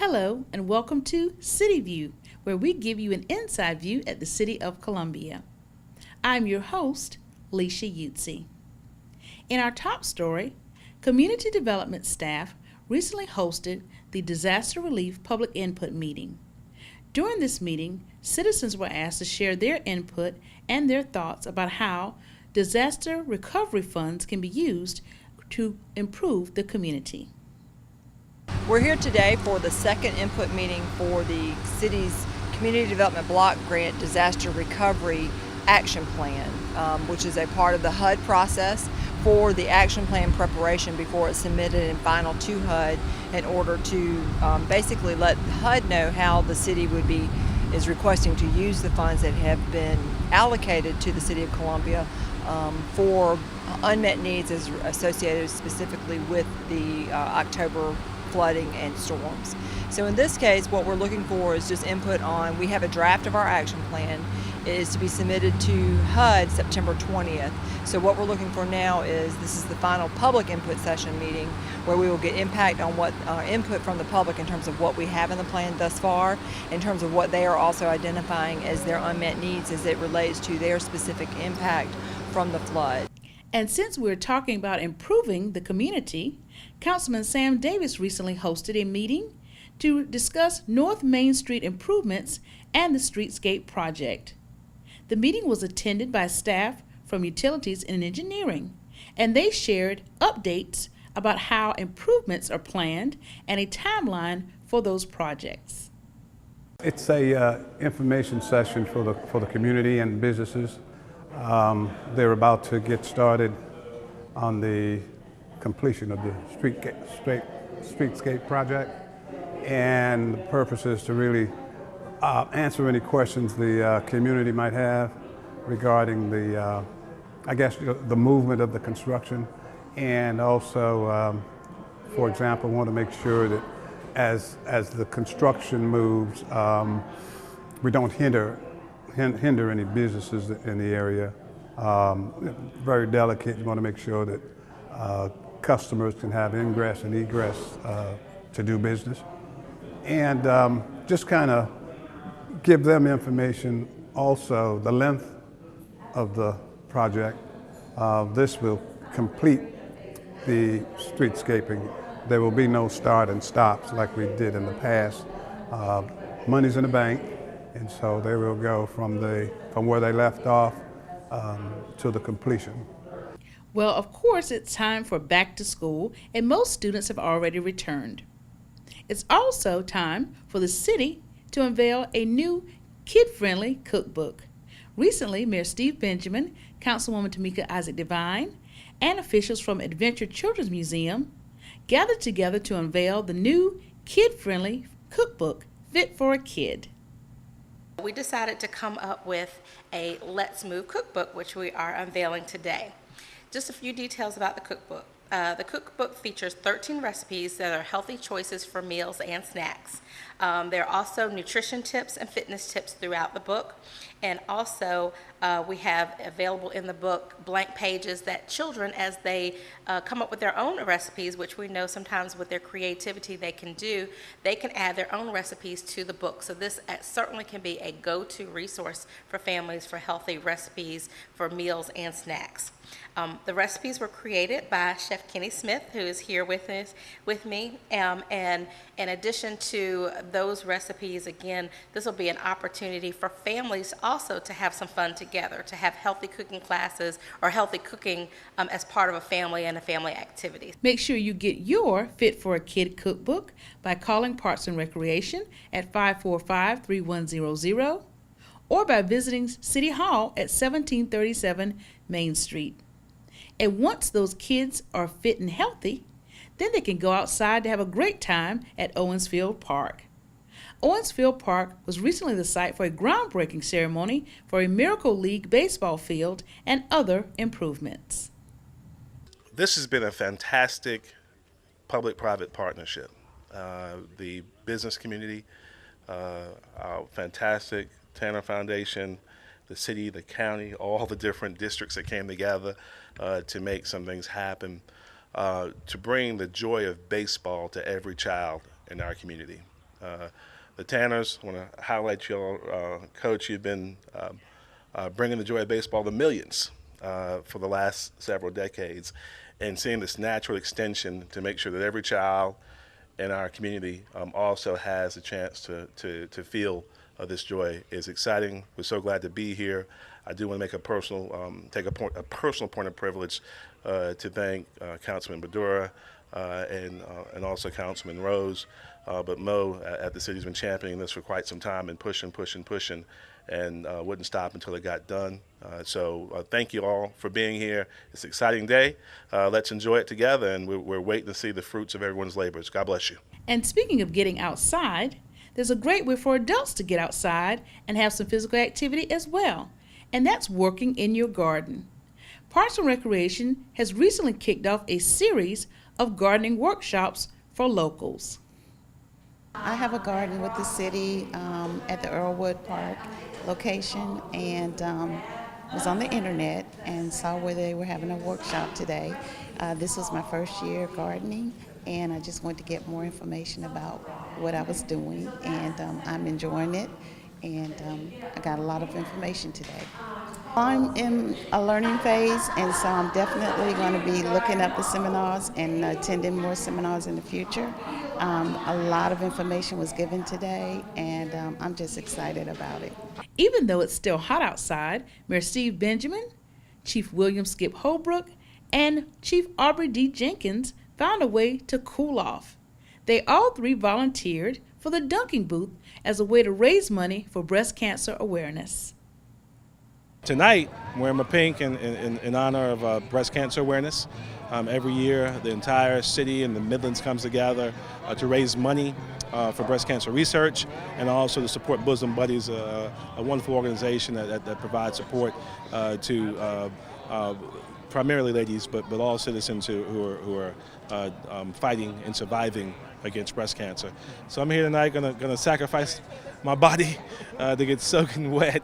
Hello, and welcome to City View, where we give you an inside view at the City of Columbia. I'm your host, Leshia Utsey. In our top story, community development staff recently hosted the Disaster Relief Public Input Meeting. During this meeting, citizens were asked to share their input and their thoughts about how disaster recovery funds can be used to improve the community. We're here today for the second input meeting for the city's Community Development Block Grant Disaster Recovery Action Plan, which is a part of the HUD process for the action plan preparation before it's submitted and final to HUD in order to basically let HUD know how the city is requesting to use the funds that have been allocated to the City of Columbia for unmet needs as associated specifically with the October flooding and storms. So in this case, what we're looking for is just input on, we have a draft of our action plan. It is to be submitted to HUD September 20th. So what we're looking for now is, this is the final public input session meeting where we will get input from the public in terms of what we have in the plan thus far, in terms of what they are also identifying as their unmet needs as it relates to their specific impact from the flood. And since we're talking about improving the community, Councilman Sam Davis recently hosted a meeting to discuss North Main Street improvements and the streetscape project. The meeting was attended by staff from utilities and engineering, and they shared updates about how improvements are planned and a timeline for those projects. It's a information session for the community and businesses. They're about to get started on the completion of the streetscape project, and the purpose is to really answer any questions the community might have regarding the movement of the construction, and also, for example, want to make sure that as the construction moves, we don't hinder any businesses in the area. Very delicate. You want to make sure that customers can have ingress and egress to do business, and just kind of give them information. Also, the length of the project. This will complete the streetscaping. There will be no start and stops like we did in the past. Money's in the bank, and so they will go from where they left off to the completion. Well, of course, it's time for back to school, and most students have already returned. It's also time for the city to unveil a new kid-friendly cookbook. Recently, Mayor Steve Benjamin, Councilwoman Tamika Isaac Devine, and officials from Adventure Children's Museum gathered together to unveil the new kid-friendly cookbook, Fit for a Kid. We decided to come up with a Let's Move cookbook, which we are unveiling today. Just a few details about the cookbook. The cookbook features 13 recipes that are healthy choices for meals and snacks. There are also nutrition tips and fitness tips throughout the book. And also, we have available in the book blank pages that children, as they come up with their own recipes, which we know sometimes with their creativity they can add their own recipes to the book. So this certainly can be a go-to resource for families for healthy recipes for meals and snacks. The recipes were created by Chef Kenny Smith, who is here with me. And in addition to those recipes, again, this will be an opportunity for families also to have some fun together, to have healthy cooking classes or healthy cooking as part of a family and a family activity. Make sure you get your Fit for a Kid cookbook by calling Parks and Recreation at 545-3100 or by visiting City Hall at 1737 Main Street. And once those kids are fit and healthy, then they can go outside to have a great time at Owensfield Park. Owensfield Park was recently the site for a groundbreaking ceremony for a Miracle League baseball field and other improvements. This has been a fantastic public-private partnership. The business community, our fantastic Tanner Foundation, the city, the county, all the different districts that came together to make some things happen, to bring the joy of baseball to every child in our community. The Tanners, I want to highlight you all. Coach, you've been bringing the joy of baseball to millions for the last several decades, and seeing this natural extension to make sure that every child in our community also has a chance to feel this joy is exciting. We're so glad to be here. I do want to make a personal personal point of privilege to thank Councilman Badura and also Councilman Rose. But Mo at the city's been championing this for quite some time and pushing, and wouldn't stop until it got done. So thank you all for being here. It's an exciting day. Let's enjoy it together, and we're waiting to see the fruits of everyone's labors. God bless you. And speaking of getting outside, there's a great way for adults to get outside and have some physical activity as well, and that's working in your garden. Parks and Recreation has recently kicked off a series of gardening workshops for locals. I have a garden with the city at the Earlwood Park location, and was on the internet and saw where they were having a workshop today. This was my first year gardening, and I just wanted to get more information about what I was doing, and I'm enjoying it, and I got a lot of information today. I'm in a learning phase, and so I'm definitely going to be looking up the seminars and attending more seminars in the future. A lot of information was given today, and I'm just excited about it. Even though it's still hot outside, Mayor Steve Benjamin, Chief William Skip Holbrook, and Chief Aubrey D. Jenkins found a way to cool off. They all three volunteered for the dunking booth as a way to raise money for breast cancer awareness. Tonight, I'm wearing my pink in honor of breast cancer awareness. Every year, the entire city and the Midlands comes together to raise money for breast cancer research, and also to support Bosom Buddies, a wonderful organization that provides support to primarily ladies, but all citizens who are fighting and surviving against breast cancer. So I'm here tonight, gonna sacrifice my body to get soaking wet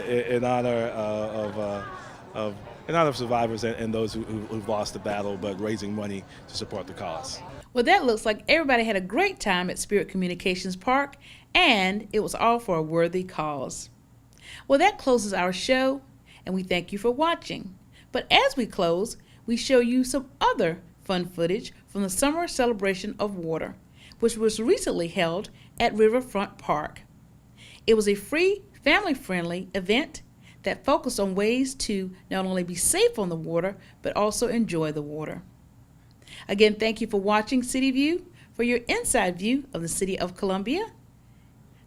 in honor of survivors and those who've lost the battle, but raising money to support the cause. Well, that looks like everybody had a great time at Spirit Communications Park, and it was all for a worthy cause. Well, that closes our show, and we thank you for watching. But as we close, we show you some other fun footage from the Summer Celebration of Water, which was recently held at Riverfront Park. It was a free, family-friendly event that focused on ways to not only be safe on the water, but also enjoy the water. Again, thank you for watching City View for your inside view of the City of Columbia.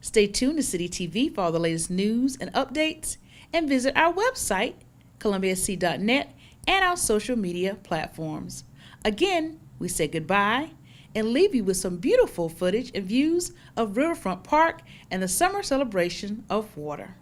Stay tuned to City TV for all the latest news and updates, and visit our website, columbiasc.net, and our social media platforms. Again, we say goodbye and leave you with some beautiful footage and views of Riverfront Park and the Summer Celebration of Water.